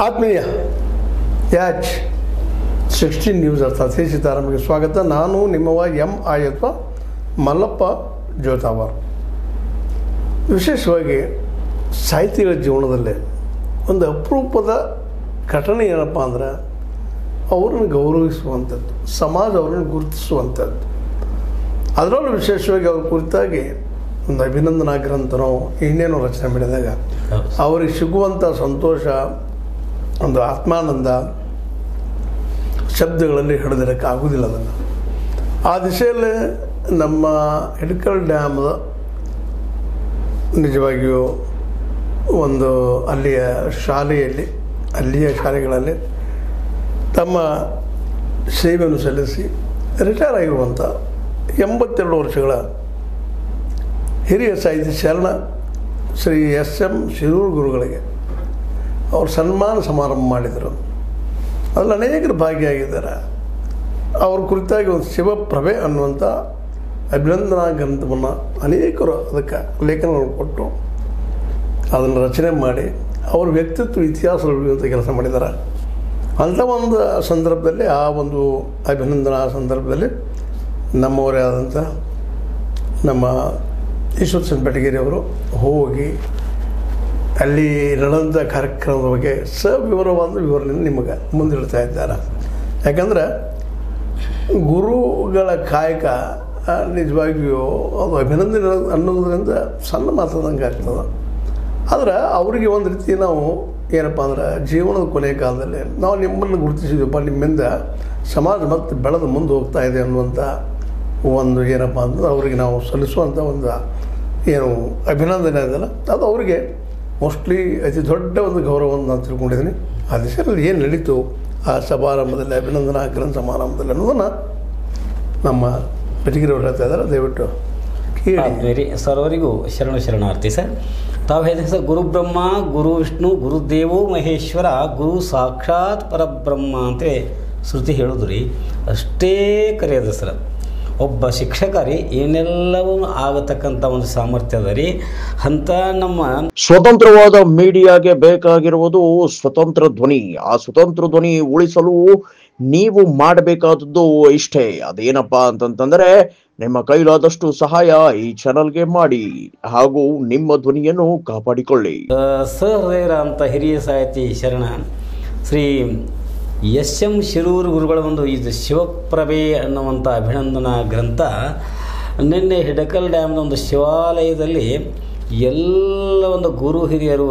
ಆತ್ಮೀಯ ಯಾಚ್ 16 ನ್ಯೂಸ್ ಅರ್ಥಾತ್ ಸೀತಾರಾಮಗೆ ಸ್ವಾಗತ. ನಾನು ನಿಮ್ಮವ MI ಅಥವಾ ಮಲ್ಲಪ್ಪ ಜೋತಾವರ್. ವಿಶೇಷವಾಗಿ ಸಾಹಿತಿಗಳ ಜೀವನದಲ್ಲಿ ಒಂದು ಅಪರೂಪದ ಘಟನೆ ಏನಪ್ಪ ಅಂದ್ರೆ ಅವ್ರನ್ನ ಗೌರವಿಸುವಂಥದ್ದು, ಸಮಾಜ ಅವ್ರನ್ನ ಗುರುತಿಸುವಂಥದ್ದು. ಅದರಲ್ಲೂ ವಿಶೇಷವಾಗಿ ಅವ್ರ ಕುರಿತಾಗಿ ಒಂದು ಅಭಿನಂದನಾ ಗ್ರಂಥನೋ ಇನ್ನೇನೋ ರಚನೆ ಮಾಡಿದಾಗ ಅವ್ರಿಗೆ ಸಿಗುವಂಥ ಸಂತೋಷ, ಒಂದು ಆತ್ಮಾನಂದ ಶಬ್ದಗಳಲ್ಲಿ ಹಿಡಿದಿರೋಕ್ಕೆ ಆಗೋದಿಲ್ಲ. ಅದನ್ನು ಆ ದಿಶೆಯಲ್ಲಿ ನಮ್ಮ ಹಿಡಕಲ್ ಡ್ಯಾಮ್ದ ನಿಜವಾಗಿಯೂ ಒಂದು ಅಲ್ಲಿಯ ಶಾಲೆಗಳಲ್ಲಿ ತಮ್ಮ ಸೇವೆಯನ್ನು ಸಲ್ಲಿಸಿ ರಿಟೈರ್ ಆಗಿರುವಂಥ 82 ವರ್ಷಗಳ ಹಿರಿಯ ಸಾಹಿತ್ಯ ಶರಣ ಶ್ರೀ SM ಶಿರೂರು ಗುರುಗಳಿಗೆ ಅವರು ಸನ್ಮಾನ ಸಮಾರಂಭ ಮಾಡಿದರು. ಅದರಲ್ಲಿ ಅನೇಕರು ಭಾಗಿಯಾಗಿದ್ದಾರೆ. ಅವ್ರ ಕುರಿತಾಗಿ ಒಂದು ಶಿವಪ್ರಭೆ ಅನ್ನುವಂಥ ಅಭಿನಂದನಾ ಗ್ರಂಥವನ್ನು ಅನೇಕರು ಅದಕ್ಕೆ ಲೇಖನಗಳನ್ನು ಕೊಟ್ಟು ಅದನ್ನು ರಚನೆ ಮಾಡಿ ಅವ್ರ ವ್ಯಕ್ತಿತ್ವ ಇತಿಹಾಸ ಉಳಿಯುವಂಥ ಕೆಲಸ ಮಾಡಿದ್ದಾರೆ. ಅಂಥ ಒಂದು ಸಂದರ್ಭದಲ್ಲಿ, ಆ ಒಂದು ಅಭಿನಂದನಾ ಸಂದರ್ಭದಲ್ಲಿ ನಮ್ಮವರೇ ಆದಂಥ ನಮ್ಮ ಈಶ್ವರ ಬೆಟಗೇರಿ ಅವರು ಹೋಗಿ ಅಲ್ಲಿ ನಡೆದಂಥ ಕಾರ್ಯಕ್ರಮದ ಬಗ್ಗೆ ಸವಿವರವಾದ ವಿವರಣೆಯನ್ನು ನಿಮಗೆ ಮುಂದಿಡ್ತಾ ಇದ್ದಾರೆ. ಯಾಕಂದರೆ ಗುರುಗಳ ಕಾಯಕ ನಿಜವಾಗಿಯೂ ಅದು ಅಭಿನಂದನೆ ಅನ್ನೋದ್ರಿಂದ ಸಣ್ಣ ಮಾತಾದಂಗೆ ಆಗ್ತದೆ. ಆದರೆ ಅವರಿಗೆ ಒಂದು ರೀತಿ ನಾವು ಏನಪ್ಪ ಅಂದ್ರೆ ಜೀವನದ ಕೊನೆಯ ಕಾಲದಲ್ಲಿ ನಾವು ನಿಮ್ಮನ್ನು ಗುರುತಿಸಿದ್ವಪ್ಪ, ನಿಮ್ಮಿಂದ ಸಮಾಜ ಮತ್ತು ಬೆಳೆದು ಮುಂದೆ ಹೋಗ್ತಾ ಇದೆ ಅನ್ನುವಂಥ ಒಂದು ಏನಪ್ಪ ಅಂದ್ರೆ ಅವರಿಗೆ ನಾವು ಸಲ್ಲಿಸುವಂಥ ಒಂದು ಏನು ಅಭಿನಂದನೆ ಇದೆಯಲ್ಲ, ಅದು ಅವರಿಗೆ ಮೋಸ್ಟ್ಲಿ ಅತಿ ದೊಡ್ಡ ಒಂದು ಗೌರವವನ್ನು ನಾನು ತಿಳ್ಕೊಂಡಿದ್ದೀನಿ. ಆ ದಿಶೆಯಲ್ಲಿ ಏನು ನಡೀತು ಆ ಸಮಾರಂಭದಲ್ಲಿ, ಅಭಿನಂದನಾ ಗ್ರಂಥ ಸಮಾರಂಭದಲ್ಲಿ ಅನ್ನೋದನ್ನು ನಮ್ಮ ಬೆಟಗೇರಿಯವರು ಹೇಳ್ತಾ ಇದ್ದಾರೆ. ದಯವಿಟ್ಟು ಕೇಳಿ. ಸರ್ವರಿಗೂ ಶರಣಾರ್ಥಿ ಸರ್. ತಾವು ಹೇಳಿದ ಸರ್, ಗುರು ಬ್ರಹ್ಮ, ಗುರು ವಿಷ್ಣು, ಗುರುದೇವೋ ಮಹೇಶ್ವರ, ಗುರು ಸಾಕ್ಷಾತ್ ಪರಬ್ರಹ್ಮ ಅಂತೇಳಿ ಶ್ರುತಿ ಹೇಳೋದು ರೀ. ಅಷ್ಟೇ ಕರೆಯೋದು ಸರ್. ಒಬ್ಬ ಶಿಕ್ಷಕ ರೀ ಏನೆಲ್ಲವೂ ಆಗತಕ್ಕಂಥ ಒಂದು ಸಾಮರ್ಥ್ಯ ಅದ ರೀ. ಅಂತ ನಮ್ಮ ಸ್ವತಂತ್ರವಾದ ಮೀಡಿಯಾಗೆ ಬೇಕಾಗಿರುವುದು ಸ್ವತಂತ್ರ ಧ್ವನಿ. ಆ ಸ್ವತಂತ್ರ ಧ್ವನಿ ಉಳಿಸಲು ನೀವು ಮಾಡಬೇಕಾದದ್ದು ಇಷ್ಟೇ. ಅದೇನಪ್ಪಾ ಅಂತಂತಂದ್ರೆ ನಿಮ್ಮ ಕೈಲಾದಷ್ಟು ಸಹಾಯ ಈ ಚಾನಲ್ಗೆ ಮಾಡಿ ಹಾಗೂ ನಿಮ್ಮ ಧ್ವನಿಯನ್ನು ಕಾಪಾಡಿಕೊಳ್ಳಿ. ಸಹೃದಯರ ಅಂತ ಹಿರಿಯ ಸಾಹಿತಿ ಶರಣ ಶ್ರೀ SM ಶಿರೂರು ಗುರುಗಳ ಒಂದು ಇದು ಶಿವಪ್ರಭೆ ಅನ್ನುವಂಥ ಅಭಿನಂದನಾ ಗ್ರಂಥ ನಿನ್ನೆ ಹಿಡಕಲ್ ಡ್ಯಾಮ್ನ ಒಂದು ಶಿವಾಲಯದಲ್ಲಿ ಎಲ್ಲ ಒಂದು ಗುರು ಹಿರಿಯರು